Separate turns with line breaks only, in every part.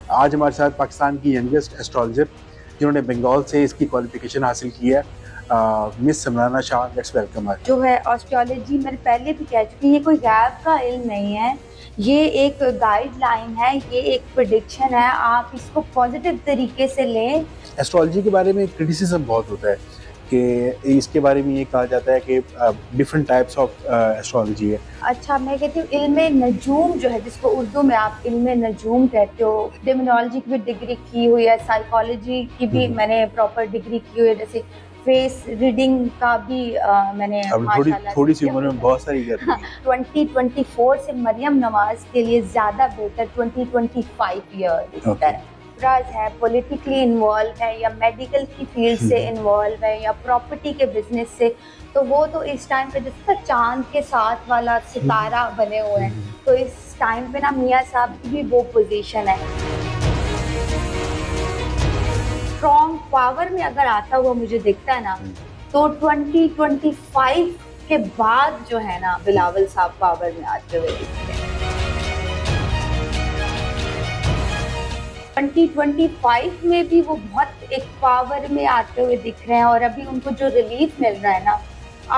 آج ہمارے ساتھ پاکستان کی ینگسٹ ایسٹرالوجر جنہوں نے بنگال سے اس کی کوالیفیکیشن حاصل کی ہے، مس سمرانہ شاہ. لیٹس ویلکم ہر.
جو ہے آسٹرالوجی میں پہلے بھی کہہ چکی، یہ کوئی غیب کا علم نہیں ہے، یہ ایک گائیڈ لائن ہے، یہ ایک پریڈکشن ہے. آپ اس کو پازیٹیو طریقے سے لیں.
ایسٹرالوجی کے بارے میں کرٹیسزم بہت ہوتا ہے کہ اس کے بارے میں یہ کہا جاتا ہے کہ ڈفرینٹ ٹائپس آف ایسٹرالوجی ہے.
اچھا، میں کہتی ہوں علم نجوم جو ہے، جس کو اردو میں آپ علم نجوم کہتے ہو، ڈیمونالوجی کی بھی ڈگری کی ہوئی ہے، سائیکالوجی کی بھی میں نے پراپر ڈگری کی ہوئی ہے، جیسے فیس ریڈنگ کا بھی میں نے
تھوڑی سی عمر میں بہت ساری کرتی ہیں.
2024 سے مریم نواز کے لیے زیادہ بہتر 2025 ایئر ہے، پولیٹیکلی انوالو ہے یا میڈیکل کی فیلڈ سے انوالو ہے یا پراپرٹی کے بزنس سے، تو وہ تو اس ٹائم پہ جس طرح چاند کے ساتھ والا ستارہ بنے ہوئے ہیں، تو اس ٹائم پہ نا میاں صاحب کی بھی وہ پوزیشن ہے. اسٹرانگ پاور میں اگر آتا ہوا مجھے دکھتا ہے نا، تو 2025 کے بعد جو ہے نا بلاول صاحب پاور میں آتے ہوئے دکھتے ہیں. 2025 میں بھی وہ بہت ایک پاور میں آتے ہوئے دکھ رہے ہیں، اور ابھی ان کو جو ریلیف مل رہا ہے نا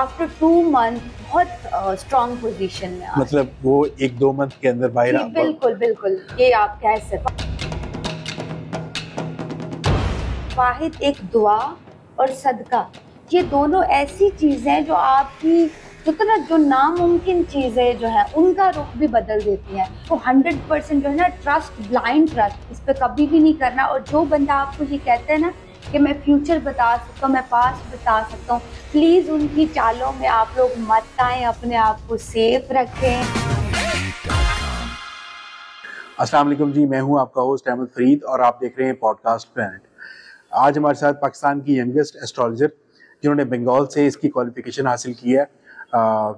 آفٹر 2 منتھ بہت اسٹرانگ پوزیشن میں.
مطلب وہ 1-2 منتھ کے اندر باہر.
بالکل بالکل، یہ آپ کہہ سکتے. واحد ایک دعا اور صدقہ، یہ دونوں ایسی چیزیں جو آپ کی جو ناممکن چیزیں جو ہیں ان کا رخ بھی بدل دیتی ہیں. تو 100% جو ہے نا ٹرسٹ، بلائنڈ ٹرسٹ اس پہ کبھی بھی نہیں کرنا. اور جو بندہ آپ کو یہ کہتا ہے نا کہ میں فیوچر بتا سکتا ہوں، میں پاسٹ بتا سکتا ہوں، پلیز ان کی چالوں میں آپ لوگ مت آئیں، اپنے آپ کو سیف رکھیں.
السلام علیکم جی، میں ہوں آپ کا ہوسٹ احمد فرید اور آپ دیکھ رہے ہیں پوڈ کاسٹ پلانٹ. آج ہمارے ساتھ پاکستان کی ینگسٹ ایسٹرالوجر جنہوں نے بنگال سے اس کی کوالیفیکیشن حاصل کی ہے،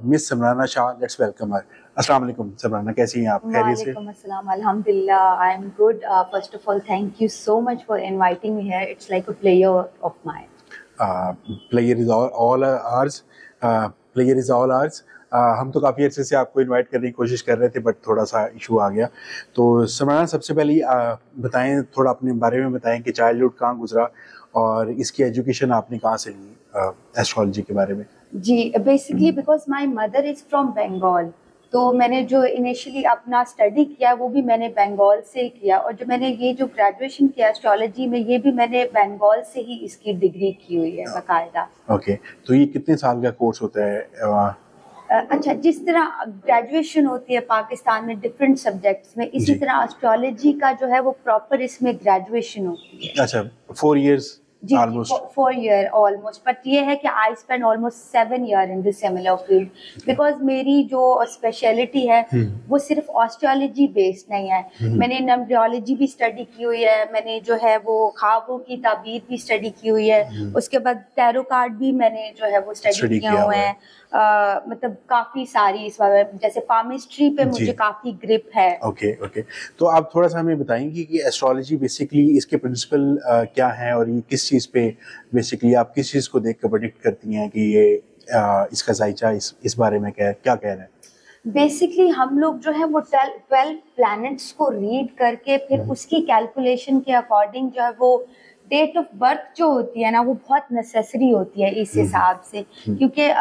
مس سمرانہ شاہ. لیٹس ویلکم ہر. السلام علیکم سمرانہ، کیسی ہیں آپ؟ خیریت سے؟
وعلیکم السلام، الحمدللہ I am good. First of all thank you so much for inviting me here. It's like a pleasure of mine.
Pleasure is all ours. Pleasure is all آرز. ہم تو کافی عرصے سے آپ کو انوائٹ کرنے کی کوشش کر رہے تھے بٹ تھوڑا سا ایشو آ گیا. تو سمرانہ سب سے پہلے بتائیں، تھوڑا اپنے بارے میں بتائیں کہ چائلڈہڈ کہاں گزرا اور اس کی ایجوکیشن آپ نے کہاں سے لی ایسٹرالوجی کے بارے میں؟
جی basically because my mother is from Bengal, تو میں نے جو انیشلی اپنا اسٹڈی کیا وہ بھی میں نے بنگال سے کیا، اور جو میں نے یہ جو گریجویشن کیا اسٹرالوجی میں یہ بھی میں نے بنگال سے ہی اس کی ڈگری کی ہوئی ہے باقاعدہ.
اوکے، تو یہ کتنے سال کا کورس ہوتا ہے؟
اچھا، جس طرح گریجویشن ہوتی ہے پاکستان میں ڈفرینٹ سبجیکٹس میں، اسی طرح اسٹرالوجی کا جو ہے وہ پراپر اس میں گریجویشن ہوتی ہے.
اچھا، 4 years
جی
almost.
4 year almost. بٹ یہ ہے کہ I spend almost 7 year in this similar field because میری جو اسپیشلٹی ہے وہ صرف آسٹرالوجی بیسڈ نہیں ہے. میں نے نمبریولوجی بھی اسٹڈی کی ہوئی ہے، میں نے جو ہے وہ خوابوں کی تعبیر بھی اسٹڈی کی ہوئی ہے، اس کے بعد ٹیرو کارڈ بھی میں نے جو ہے وہ اسٹڈی کیا ہوئے ہیں. مطلب کافی ساری اس بارے، جیسے پامسٹری پہ مجھے کافی گرپ ہے.
اوکے اوکے، تو آپ تھوڑا سا ہمیں بتائیں گے کہ ایسٹرالوجی بیسکلی اس کے پرنسپل کیا ہیں اور یہ کس چیز پہ بیسکلی آپ کس چیز کو دیکھ کر پریڈکٹ کرتی ہیں کہ یہ اس کا ذائچہ اس بارے میں کیا کہہ رہے ہیں؟
بیسکلی ہم لوگ جو ہے وہ 12 پلانٹس کو ریڈ کر کے پھر اس کی کیلکولیشن کے اکارڈنگ جو ہے وہ ڈیٹ آف برتھ جو ہوتی ہے نا وہ بہت نیسیسری ہوتی ہے اس حساب سے، کیونکہ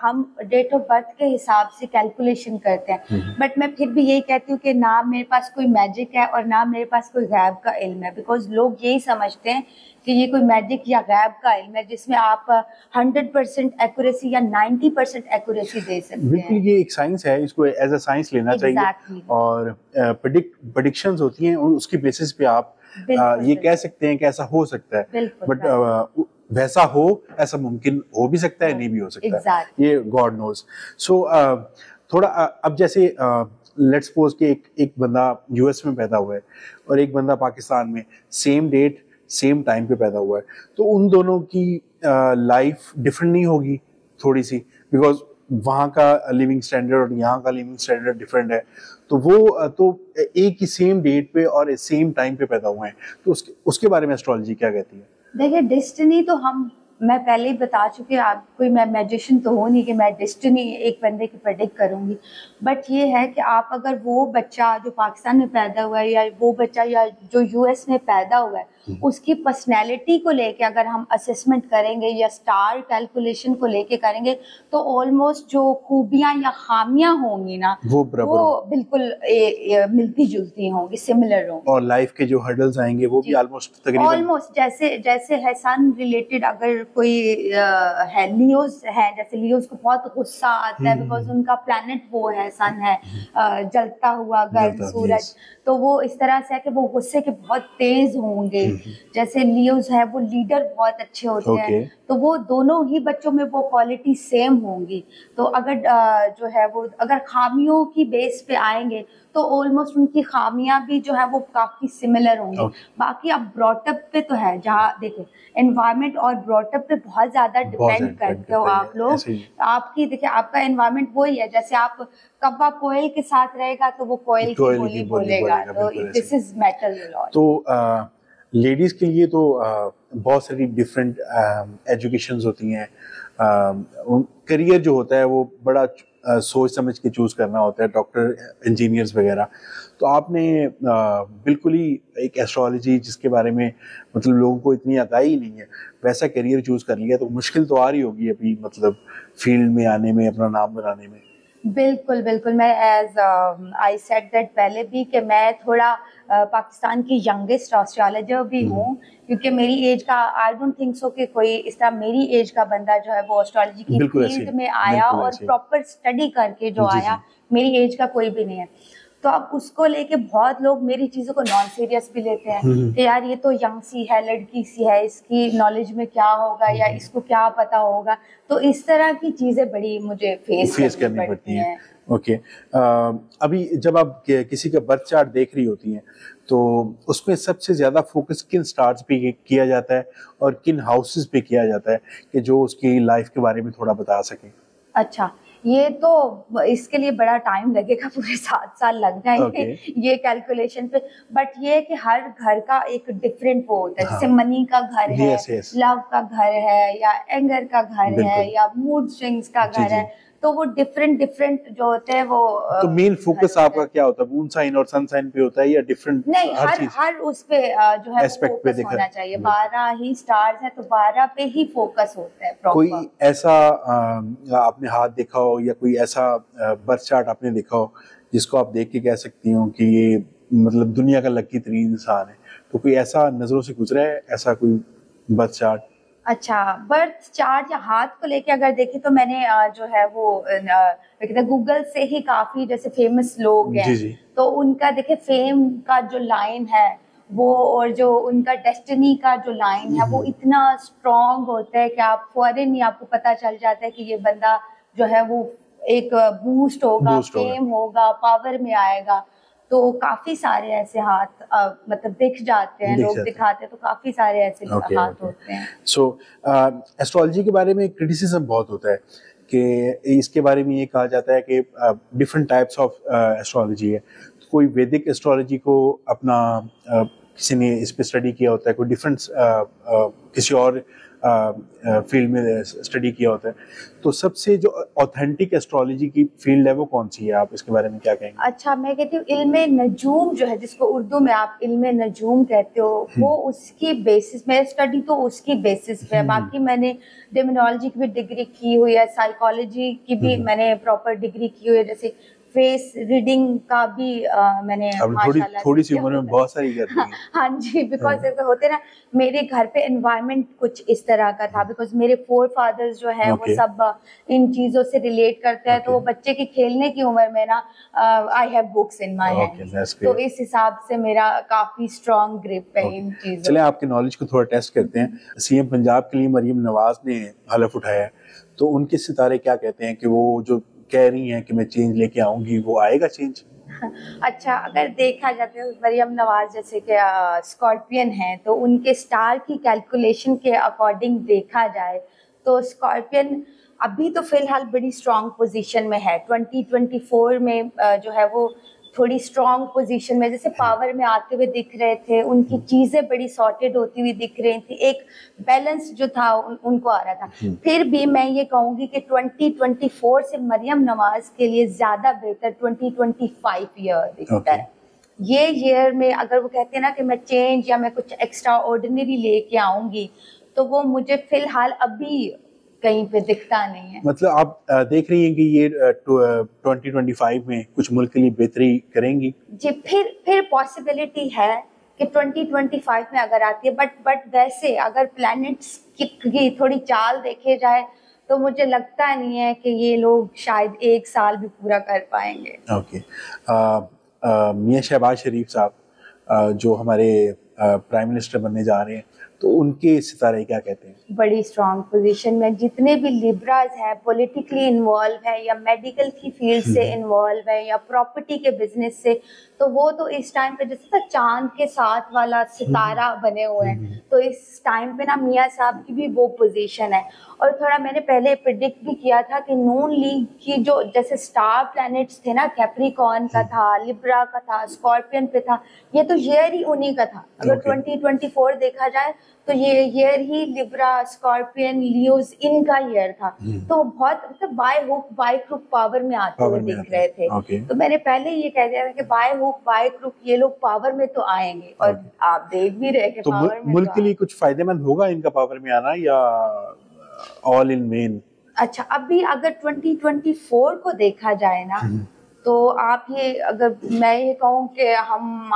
ہم ڈیٹ آف برتھ کے حساب سے کیلکولیشن کرتے ہیں. بٹ میں پھر بھی یہی کہتی ہوں کہ نہ میرے پاس کوئی میجک ہے اور نہ میرے پاس کوئی غیب کا علم ہے، بیکاز لوگ یہی سمجھتے ہیں کہ یہ کوئی میجک یا غیب کا علم ہے جس میں آپ 100% ایکوریسی یا 90% ایکوریسی دے سکتے ہیں.
بالکل، یہ ایک سائنس ہے، اس کو ایز اے سائنس لینا چاہیے. اور پریڈکشنز ہوتی ہیں اس کی بیسس پہ آپ یہ کہہ سکتے ہیں کہ ایسا ہو سکتا ہے، بٹ ویسا ہو ایسا ممکن ہو بھی سکتا ہے، نہیں بھی ہو سکتا ہے، یہ گاڈ نوز. سو تھوڑا اب جیسے لیٹس سپوز کہ ایک بندہ یو ایس میں پیدا ہوا ہے اور ایک بندہ پاکستان میں، سیم ڈیٹ سیم ٹائم پہ پیدا ہوا ہے، تو ان دونوں کی لائف ڈفرینٹ نہیں ہوگی تھوڑی سی؟ بیکاز وہاں کا لیونگ اسٹینڈرڈ اور یہاں کا لیونگ اسٹینڈرڈ ڈفرینٹ ہے، تو وہ تو ایک ہی سیم ڈیٹ پہ اور سیم ٹائم پہ پیدا ہوئے ہیں، تو اس کے بارے میں ایسٹرالوجی کیا کہتی ہے؟
دیکھیں ڈیسٹنی تو ہم میں پہلے ہی بتا چکی ہوں آپ کوئی، میں میجیشین تو ہوں نہیں کہ میں ڈسٹنی ایک بندے کی پریڈکٹ کروں گی، بٹ یہ ہے کہ آپ اگر وہ بچہ جو پاکستان میں پیدا ہوا ہے یا وہ بچہ یا جو یو ایس میں پیدا ہوا ہے اس کی پرسنالٹی کو لے کے اگر ہم اسسمنٹ کریں گے یا اسٹار کیلکولیشن کو لے کے کریں گے تو آلموسٹ جو خوبیاں یا خامیاں ہوں گی نا وہ بالکل ملتی جلتی ہوں گی، سملر ہوں گی، اور
لائف کے جو ہرڈلز آئیں گے وہ بھی آلموسٹ
جیسے حسن ریلیٹڈ اگر کوئی ہے لیوز ہے، جیسے لیوز کو بہت غصہ آتا ہے بیکاز ان کا پلانٹ وہ ہے، سن ہے، جلتا ہوا گرم سورج، تو وہ اس طرح سے ہے کہ وہ غصے کے بہت تیز ہوں گے. جیسے لیوز ہے وہ لیڈر بہت اچھے ہوتے ہیں، تو وہ دونوں ہی بچوں میں وہ کوالٹی سیم ہوں گی. تو اگر جو ہے وہ اگر خامیوں کی بیس پہ آئیں گے تو آلموسٹ ان کی خامیاں بھی جو ہے وہ کافی سملر ہوں گی. باقی اب براٹ اپ پہ تو ہے، جہاں دیکھیں انوائرمنٹ اور براٹ اپ پہ بہت زیادہ ڈپینڈ کرتے ہو آپ لوگ. آپ کی دیکھیں آپ کا انوائرمنٹ وہی ہے، جیسے آپ کبا کوئل کے ساتھ رہے گا تو وہ کوئل کی بولی بولے گا، تو دس از میٹر لاٹ.
تو لیڈیز کے لیے تو بہت ساری ڈفرینٹ ایجوکیشنز ہوتی ہیں، کریئر جو ہوتا ہے وہ بڑا سوچ سمجھ کے چوز کرنا ہوتا ہے، ڈاکٹر انجینئرز وغیرہ. تو آپ نے بالکل ہی ایک ایسٹرالوجی جس کے بارے میں مطلب لوگوں کو اتنی آگاہی نہیں ہے ویسا کریئر چوز کر لیا، تو مشکل تو آ رہی ہوگی ابھی مطلب فیلڈ میں آنے میں، اپنا نام بنانے میں.
بالکل بالکل، میں ایز آئی سیڈ دیٹ پہلے بھی کہ میں تھوڑا پاکستان کی ینگسٹ اسٹرالوجر بھی ہوں، کیونکہ میری ایج کا آئی ڈونٹ تھنک سو کہ کوئی اس طرح میری ایج کا بندہ جو ہے وہ اسٹرالوجی کی فیلڈ میں آیا اور پراپر اسٹڈی کر کے جو آیا، میری ایج کا کوئی بھی نہیں ہے. تو اب اس کو لے کے بہت لوگ میری چیزوں کو نان سیریس بھی لیتے ہیں کہ یار یہ تو ینگ سی ہے، لڑکی سی ہے، اس کی نالج میں کیا ہوگا یا اس کو کیا پتا ہوگا. تو اس طرح کی چیزیں بڑی مجھے فیس کرنی پڑتی ہیں.
اوکے، ابھی جب آپ کسی کا برتھ چارٹ دیکھ رہی ہوتی ہیں تو اس میں سب سے زیادہ فوکس کن سٹارز پہ کیا جاتا ہے اور کن ہاؤسز پہ کیا جاتا ہے کہ جو اس کی لائف کے بارے میں تھوڑا بتا سکیں؟
اچھا، یہ تو اس کے لیے بڑا ٹائم لگے گا، پورے 7 سال لگ جائیں گے یہ کیلکولیشن پہ. بٹ یہ کہ ہر گھر کا ایک ڈفرینٹ وہ ہوتا ہے، جیسے منی کا گھر ہے، لو کا گھر ہے، یا اینگر کا گھر ہے، یا موڈ سوئنگز کا گھر ہے، تو وہ ڈفرینٹ جو ہوتے ہیں وہ.
تو مین فوکس آپ کا کیا ہوتا ہے؟ مون سائن اور سن سائن پہ ہوتا ہے یا ڈفرینٹ؟
نہیں، ہر اس پہ جو ہے فوکس ہونا چاہیے. 12 ہی سٹارز ہیں تو 12 پہ ہی فوکس ہوتا ہے.
کوئی ایسا آپ نے ہاتھ دیکھا ہو یا کوئی ایسا برتھ چارٹ آپ نے دیکھا ہو جس کو آپ دیکھ کے کہہ سکتی ہوں کہ یہ مطلب دنیا کا لکی ترین انسان ہے؟ تو کوئی ایسا نظروں سے گزرا ہے ایسا کوئی برتھ چارٹ؟
اچھا، برتھ چارٹ یا ہاتھ کو لے کے اگر دیکھیں تو میں نے جو ہے وہ گوگل سے ہی کافی جیسے فیمس لوگ ہیں تو ان کا دیکھیں فیم کا جو لائن ہے وہ اور جو ان کا ڈیسٹنی کا جو لائن ہے وہ اتنا اسٹرانگ ہوتا ہے کہ آپ فوراً ہی آپ کو پتہ چل جاتا ہے کہ یہ بندہ جو ہے وہ ایک بوسٹ ہوگا، فیم ہوگا، پاور میں آئے گا. تو کافی سارے ایسے ہاتھ مطلب دکھ جاتے ہیں، لوگ دکھاتے ہیں، تو کافی سارے ایسے ہاتھ ہوتے ہیں.
سو ایسٹرالوجی کے بارے میں کرٹیسزم بہت ہوتا ہے کہ اس کے بارے میں یہ کہا جاتا ہے کہ ڈفرینٹ ٹائپس آف ایسٹرالوجی ہے. کوئی ویدک ایسٹرالوجی کو اپنا کسی نے اس پہ اسٹڈی کیا ہوتا ہے، کوئی ڈفرینٹ کسی اور فیلڈ میں اسٹڈی کیا ہوتا ہے. تو سب سے جو اوتھینٹک ایسٹرالوجی کی فیلڈ ہے وہ کون سی ہے؟ آپ اس کے بارے میں کیا کہیں گے؟
اچھا، میں کہتی ہوں علم نجوم جو ہے، جس کو اردو میں آپ علم نجوم کہتے ہو، وہ اس کی بیسس میں اسٹڈی تو اس کی بیسس پہ ہے. باقی میں نے ڈیمونالوجی کی بھی ڈگری کی ہوئی ہے، سائیکالوجی کی بھی میں نے پراپر ڈگری کی ہوئی ہے، جیسے فیس ریڈنگ کا بھی میں نے
تھوڑی سی عمر میں بہت ساری کرتی ہیں.
ہاں جی، بیکاز ایسے ہوتے نا، میرے گھر پہ انوائرمنٹ کچھ اس طرح کا تھا، بیکاز میرے فور فادرز جو ہیں وہ سب ان چیزوں سے ریلیٹ کرتے ہیں. تو وہ بچے کی کھیلنے کی عمر میں نا I have books in my hand, تو اس حساب سے میرا کافی اسٹرانگ گرپ ہے ان چیزوں.
چلیں آپ کے نالج کو تھوڑا ٹیسٹ کرتے ہیں. سی ایم پنجاب کے لیے مریم نواز نے حلف اٹھایا ہے، تو ان کے ستارے کیا کہتے ہیں کہ وہ جو کہہ رہی ہیں کہ میں چینج لے کے آؤں گی، وہ آئے گا چینج؟
اچھا، اگر دیکھا جاتا ہے مریم نواز جیسے کہ اسکارپین ہیں، تو ان کے سٹار کی کیلکولیشن کے اکارڈنگ دیکھا جائے تو اسکارپین ابھی تو فی الحال بڑی اسٹرانگ پوزیشن میں ہے. 2024 میں جو ہے وہ تھوڑی اسٹرانگ پوزیشن میں جیسے پاور میں آتے ہوئے دکھ رہے تھے, ان کی چیزیں بڑی سارٹیڈ ہوتی ہوئی دکھ رہی تھی, ایک بیلنس جو تھا ان کو آ رہا تھا. پھر بھی میں یہ کہوں گی کہ 2024 سے مریم نواز کے لیے زیادہ بہتر 2025 ایئر دکھتا ہے. یہ ایئر میں اگر وہ کہتے ہیں نا کہ میں چینج یا میں کچھ ایکسٹرا آرڈینری لے کے آؤں گی, تو وہ مجھے فی الحال ابھی کہیں پہ دکھتا نہیں ہے.
مطلب آپ دیکھ رہی ہیں کہ یہ 2025 میں کچھ ملک کے لیے بہتری کریں گی؟
جی, پھر پاسبلٹی ہے کہ 2025 میں اگر آتی ہے, بٹ ویسے اگر پلانٹس کی تھوڑی چال دیکھے جائے تو مجھے لگتا نہیں ہے کہ یہ لوگ شاید 1 سال بھی پورا کر پائیں گے.
اوکے. میاں شہباز شریف صاحب جو ہمارے پرائم منسٹر بننے جا رہے ہیں, تو ان کے ستارے کیا کہتے ہیں؟
بڑی اسٹرانگ پوزیشن میں. جتنے بھی لیبراز ہیں پولیٹیکلی انوالو ہیں یا میڈیکل کی فیلڈ سے انوالو ہیں یا پراپرٹی کے بزنس سے, تو وہ تو اس ٹائم پہ جیسے چاند کے ساتھ والا ستارہ بنے ہوئے ہیں. تو اس ٹائم پہ نا میاں صاحب کی بھی وہ پوزیشن ہے. اور تھوڑا میں نے پہلے پریڈکٹ بھی کیا تھا کہ نون لیگ کی جو جیسے اسٹار پلانٹس تھے نا, کیپریکارن کا تھا, لبرا کا تھا, اسکارپین پہ تھا, یہ تو ایئر ہی انہی کا تھا. اگر 2024 دیکھا جائے تو یہ ایئر ہی لبرا, اسکارپین, لیوز ان کا ایئر تھا. تو بہت مطلب by hook by crook power میں آتے ہوئے دکھ رہے تھے. تو میں نے پہلے یہ کہہ دیا تھا کہ بائی ہوک بائی کروک یہ لوگ پاور میں تو آئیں گے, اور آپ دیکھ بھی رہے کہ پاور میں
ملک کے لیے کچھ فائدہ مند ہوگا ان کا پاور میں آنا, یا آل ان مین؟
اچھا, ابھی اگر 2024 کو دیکھا جائے نا, تو آپ یہ اگر میں یہ کہوں کہ ہم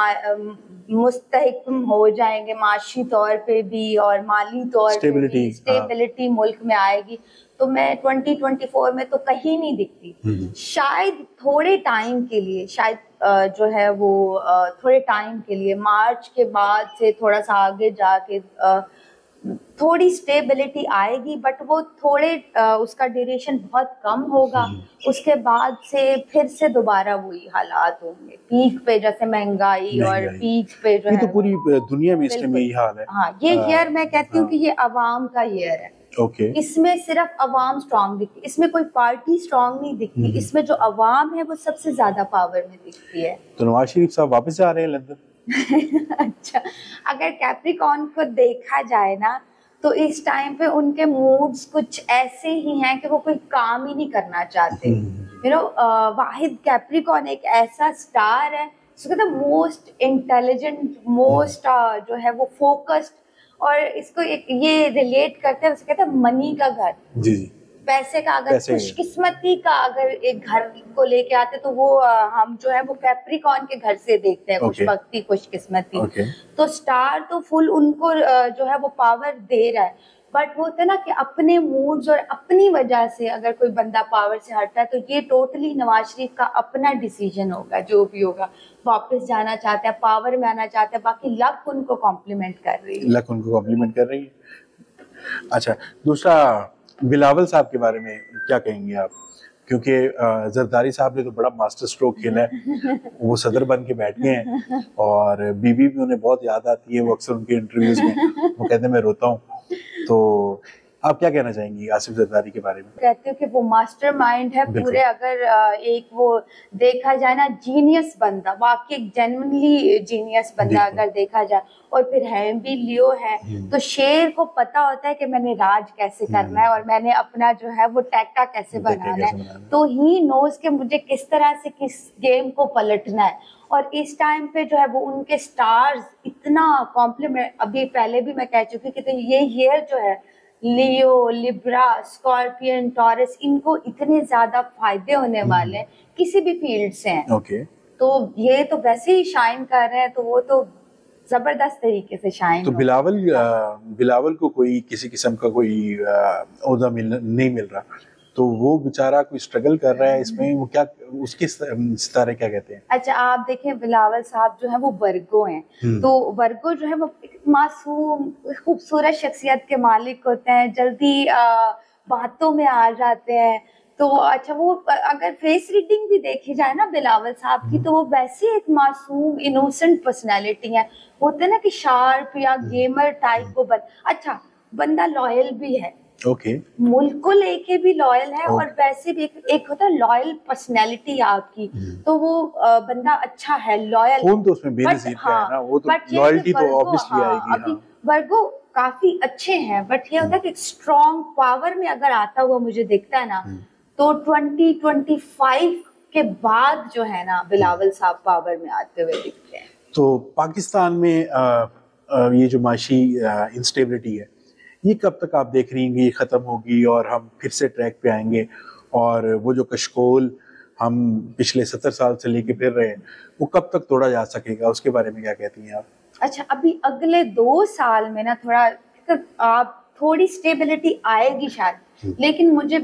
مستحکم ہو جائیں گے معاشی طور پہ بھی اور مالی طور پہ بھی, اسٹیبلٹی ملک میں آئے گی, تو میں 2024 میں تو کہیں نہیں دکھتی. شاید تھوڑے ٹائم کے لیے, شاید جو ہے وہ تھوڑے ٹائم کے لیے مارچ کے بعد سے تھوڑا سا آگے جا کے تھوڑی اسٹیبلٹی آئے گی, بٹ وہ تھوڑے اس کا ڈیوریشن بہت کم ہوگا. اس کے بعد سے پھر سے دوبارہ وہی حالات ہوں گے, پیک پہ جیسے مہنگائی اور پیک پہ جو ہے,
تو پوری دنیا میں اس میں یہی حال ہے.
ہاں, یہ ایئر میں کہتی ہوں کہ یہ عوام کا ایئر ہے. اس میں صرف عوام اسٹرانگ دکھتی, اس میں کوئی پارٹی اسٹرانگ نہیں دکھتی, اس میں جو عوام ہے وہ سب سے زیادہ پاور میں دکھتی ہے.
تو نواز شریف صاحب واپس آ رہے ہیں لندن؟
اچھا, اگر کیپریکارن کو دیکھا جائے نا, تو اس ٹائم پہ ان کے موڈز کچھ ایسے ہی ہیں کہ وہ کوئی کام ہی نہیں کرنا چاہتے. واحد کیپریکارن ایک ایسا اسٹار ہے اس کو کہتے ہیں موسٹ انٹیلیجنٹ, موسٹ جو ہے وہ فوکسڈ, اور اس کو یہ ریلیٹ کرتے ہیں, اسے کہتے ہیں منی کا گھر.
جی جی,
پیسے کا, اگر خوش قسمتی کا اگر ایک گھر کو لے کے آتے تو وہ ہم جو ہے وہ کیپریکارن کے گھر سے دیکھتے ہیں, خوش بختی, خوش قسمتی. تو سٹار تو فل ان کو جو ہے وہ پاور دے رہا ہے, بٹ وہ ہوتا ہے نا کہ اپنے موڈز اور اپنی وجہ سے اگر کوئی بندہ پاور سے ہٹتا ہے, تو یہ ٹوٹلی نواز شریف کا اپنا ڈیسیجن ہوگا, جو بھی ہوگا. واپس جانا چاہتے ہیں, پاور میں آنا چاہتے ہیں, باقی لک ان کو کمپلیمنٹ کر رہی ہے.
لک ان کو کمپلیمنٹ کر رہی ہے. اچھا, دوسرا بلاول صاحب کے بارے میں کیا کہیں گے آپ؟ کیونکہ زرداری صاحب نے تو بڑا ماسٹر اسٹروک کھیلا ہے, وہ صدر بن کے بیٹھ گئے ہیں, اور بیوی بھی انہیں بہت یاد آتی ہے, وہ اکثر ان کے انٹرویوز میں وہ کہتے ہیں میں روتا ہوں. تو آپ کیا کہنا چاہیں گی آصف زرداری کے بارے میں؟
کہتے ہو کہ وہ ماسٹر مائنڈ ہے پورے, اگر ایک وہ دیکھا جائے نا جینیس بندہ, واقعی جینوینلی جینیس بندہ اگر دیکھا جائے, اور پھر ہے بھی لیو ہے, تو شیر کو پتا ہوتا ہے کہ میں نے راج کیسے کرنا ہے اور میں نے اپنا جو ہے وہ ٹیکا کیسے بنانا ہے. تو ہی نوز کہ مجھے کس طرح سے کس گیم کو پلٹنا ہے. اور اس ٹائم پہ جو ہے وہ ان کے سٹارز اتنا کمپلیمنٹ, ابھی پہلے بھی میں کہہ چکی کہ یہ ایئر جو ہے لیو, لبرا, اسکارپین, ٹورس, ان کو اتنے زیادہ فائدے ہونے والے ہیں کسی بھی فیلڈ سے ہیں. تو یہ تو ویسے ہی شائن کر رہے ہیں, تو وہ تو زبردست طریقے سے شائن.
تو بلاول کو کوئی کسی قسم کا کوئی عہدہ نہیں مل رہا, تو وہ بیچارہ کوئی اسٹرگل کر رہا ہے اس میں, وہ کیا اس کے ستارے کیا کہتے ہیں؟
اچھا, آپ دیکھیں بلاول صاحب جو ہے وہ ورگو ہیں, تو ورگو جو ہے وہ معصوم خوبصورت شخصیت کے مالک ہوتے ہیں, جلدی باتوں میں آ جاتے ہیں. تو اچھا, وہ اگر فیس ریڈنگ بھی دیکھی جائے نا بلاول صاحب کی, تو وہ ویسے ایک معصوم انوسنٹ پرسنالٹی ہے. ہوتے نا کہ شارپ یا گیمر ٹائپ کو اچھا بندہ لائل بھی ہے, ملک کو لے کے بھی لائل ہے اور ویسے بھی ایک ہوتا ہے لائل پرسنالٹی آپ کی, تو وہ بندہ اچھا ہے, لائل.
خون تو اس میں بے نظیر ہے نا, وہ تو لائلٹی تو obviously آئے گی.
ابھی ورگو کافی اچھے ہیں, بٹ یہ ہوتا ہے کہ اسٹرانگ پاور میں اگر آتا ہوا مجھے دکھتا ہے نا, تو 2025 کے بعد جو ہے نا بلاول صاحب پاور میں آتے ہوئے دکھتے ہیں.
تو پاکستان میں یہ جو معاشی انسٹیبلٹی ہے, یہ کب تک آپ دیکھ رہی ہیں کہ یہ ختم ہوگی اور ہم پھر سے ٹریک پہ آئیں گے, اور وہ جو کشکول ہم پچھلے 70 سال سے لے کے پھر رہے ہیں وہ کب تک توڑا جا سکے گا, اس کے بارے میں کیا کہتی ہیں آپ؟
اچھا, ابھی اگلے 2 سال میں نا تھوڑا آپ تھوڑی اسٹیبلٹی آئے گی شاید, لیکن مجھے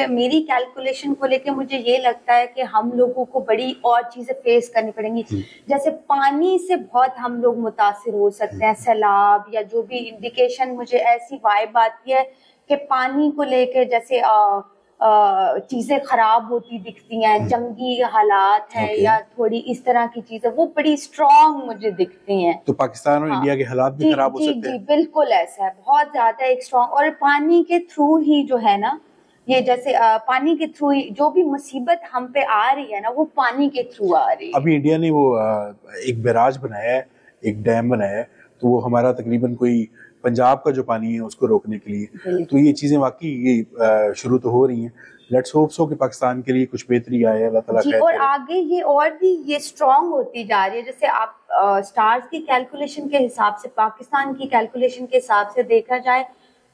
میری کیلکولیشن کو لے کے مجھے یہ لگتا ہے کہ ہم لوگوں کو بڑی اور چیزیں فیس کرنی پڑیں گی. جیسے پانی سے بہت ہم لوگ متاثر ہو سکتے ہیں, سیلاب یا جو بھی انڈیکیشن مجھے ایسی وائب آتی ہے کہ پانی کو لے کے جیسے چیزیں خراب ہوتی دکھتی ہیں, جنگی حالات ہیں یا تھوڑی اس طرح کی چیزیں, وہ بڑی اسٹرانگ مجھے دکھتی ہیں.
تو پاکستان اور انڈیا کے حالات بھی خراب ہو سکتے ہیں؟
جی بالکل ایسا ہے, بہت زیادہ ایک اسٹرانگ, اور پانی کے تھرو ہی جو ہے نا, یہ جیسے پانی کے تھرو ہی جو بھی مصیبت ہم پہ آ رہی ہے نا وہ پانی کے تھرو آ رہی ہے.
ابھی انڈیا نے وہ ایک بیراج بنایا ہے, ایک ڈیم بنایا ہے, تو وہ ہمارا تقریباً کوئی پنجاب کا جو پانی ہے اس کو روکنے کے لیے, تو یہ چیزیں واقعی یہ شروع تو ہو رہی ہیں. لیٹس ہوپ سو کہ پاکستان کے لیے کچھ بہتری آئے, اللہ تعالیٰ خیر کرے.
اور آگے یہ اور بھی یہ اسٹرانگ ہوتی جا رہی ہے. جیسے آپ سٹارز کی کیلکولیشن کے حساب سے, پاکستان کی کیلکولیشن کے حساب سے دیکھا جائے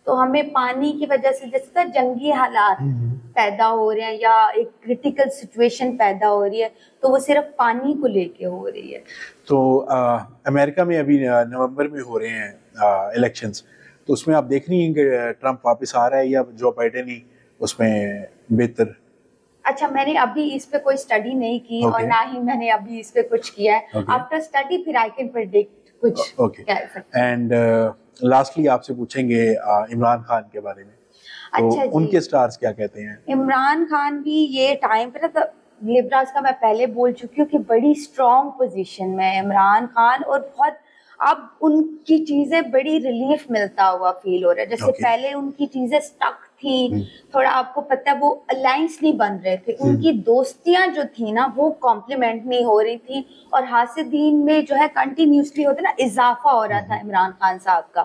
تو ہمیں پانی کی وجہ سے جیسے جنگی حالات پیدا ہو رہے ہیں یا ایک کرٹیکل سچویشن پیدا ہو رہی ہے, تو وہ صرف پانی کو لے کے ہو رہی ہے.
تو امریکہ میں ابھی نومبر میں ہو رہے ہیں الیکشنز, تو اس میں آپ دیکھ رہی ہیں کہ ٹرمپ واپس آ رہا ہے یا جو بائیڈن ہی اس میں بہتر؟
اچھا, میں نے ابھی اس پہ کوئی اسٹڈی نہیں کی اور نہ ہی میں نے ابھی اس پہ کچھ کیا ہے. آفٹر اسٹڈی پھر آئی کین پریڈکٹ کچھ کہہ سکتے ہیں.
اینڈ لاسٹلی آپ سے پوچھیں گے عمران خان کے بارے میں,
اچھا
ان کے سٹارز کیا کہتے ہیں؟
عمران خان بھی یہ ٹائم پہ نا, لیبراز کا میں پہلے بول چکی ہوں کہ بڑی اسٹرانگ پوزیشن میں عمران خان, اور بہت اب ان کی چیزیں بڑی ریلیف ملتا ہوا فیل ہو رہا ہے. جیسے پہلے ان کی چیزیں اسٹک تھی تھوڑا, آپ کو پتہ ہے وہ الائنس نہیں بن رہے تھے, ان کی دوستیاں جو تھی نا وہ کمپلیمنٹ نہیں ہو رہی تھی, اور حاسدین میں جو ہے کنٹینیوسلی ہوتا نا اضافہ ہو رہا تھا عمران خان صاحب کا.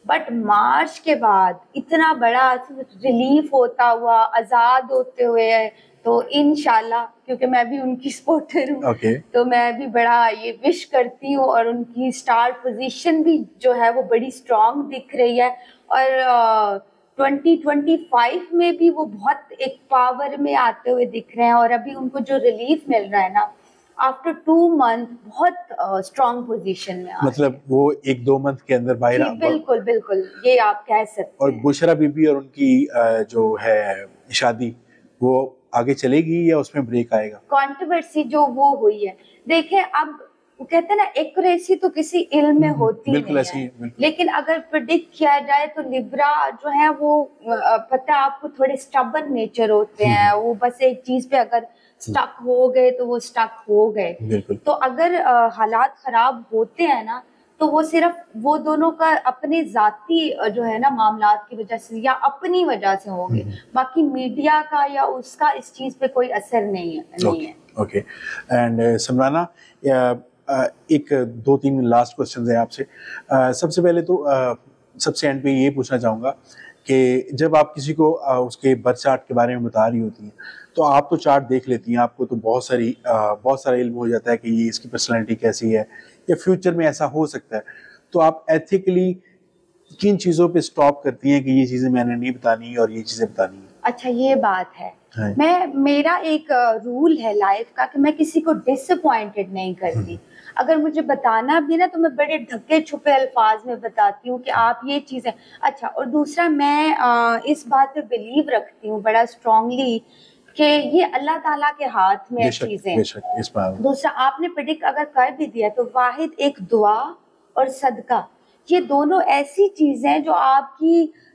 بٹ مارچ کے بعد اتنا بڑا ریلیف ہوتا ہوا, آزاد ہوتے ہوئے, تو انشاءاللہ کیونکہ میں بھی ان کی سپورٹر ہوں, تو میں بھی بڑا یہ وش کرتی ہوں, اور ان کی اسٹار پوزیشن بھی جو ہے وہ بڑی اسٹرانگ دکھ رہی ہے. اور 2025 میں بھی وہ بہت ایک پاور میں آتے ہوئے دکھ رہے ہیں, اور ابھی ان کو جو ریلیف مل رہا ہے نا آفٹر 2 months بہت اسٹرانگ پوزیشن میں.
مطلب وہ 1-2 منتھ کے اندر باہر.
بالکل بالکل, یہ آپ کہہ سکتے ہیں.
اور بشرا بی بی اور ان کی جو ہے شادی, وہ آگے چلے گی یا اس میں بریک آئے گا؟
کنٹروورسی جو وہ ہوئی ہے, دیکھیں اب کہتے ہیں نا ایکوریسی تو کسی علم میں ہوتی نہیں ہے, لیکن اگر پریڈکٹ کیا جائے تو لیبرا جو ہے وہ پتہ آپ کو تھوڑے اسٹبن نیچر ہوتے ہیں, وہ بس ایک چیز پہ اگر اسٹک ہو گئے تو وہ اسٹک ہو گئے. تو اگر حالات خراب ہوتے ہیں نا تو وہ صرف وہ دونوں کا اپنے ذاتی جو ہے نا معاملات کی وجہ سے یا اپنی وجہ سے ہوں گے, باقی میڈیا کا یا اس کا اس چیز پہ کوئی اثر نہیں ہے.
اوکے, اینڈ سمرانا ایک 2-3 لاسٹ کوسچنز ہیں آپ سے. سب سے پہلے تو سب سے اینڈ پہ یہ پوچھنا چاہوں گا کہ جب آپ کسی کو اس کے برتھ چارٹ کے بارے میں بتا رہی ہوتی ہیں تو آپ تو چارٹ دیکھ لیتی ہیں, آپ کو تو بہت سارا علم ہو جاتا ہے کہ یہ اس کی پرسنالٹی کیسی ہے یا فیوچر میں ایسا ہو سکتا ہے, تو آپ ایتھیکلی کن چیزوں پہ سٹاپ کرتی ہیں کہ یہ چیزیں میں نے نہیں بتانی اور یہ چیزیں بتانی ہیں؟
اچھا, یہ بات ہے, میرا ایک رول ہے لائف کا کہ میں کسی کو ڈس اپوائنٹڈ نہیں کرتی. اگر مجھے بتانا بھی نا تو میں بڑے ڈھکے چھپے الفاظ میں بتاتی ہوں کہ آپ یہ چیزیں. اچھا, اور دوسرا میں اس بات پہ بلیو رکھتی ہوں بڑا اسٹرانگلی کہ یہ اللہ تعالیٰ کے ہاتھ میں چیزیں. دوسرا, آپ نے پریڈکٹ اگر کر بھی دیا تو واحد ایک دعا اور صدقہ, یہ دونوں ایسی چیزیں جو آپ کی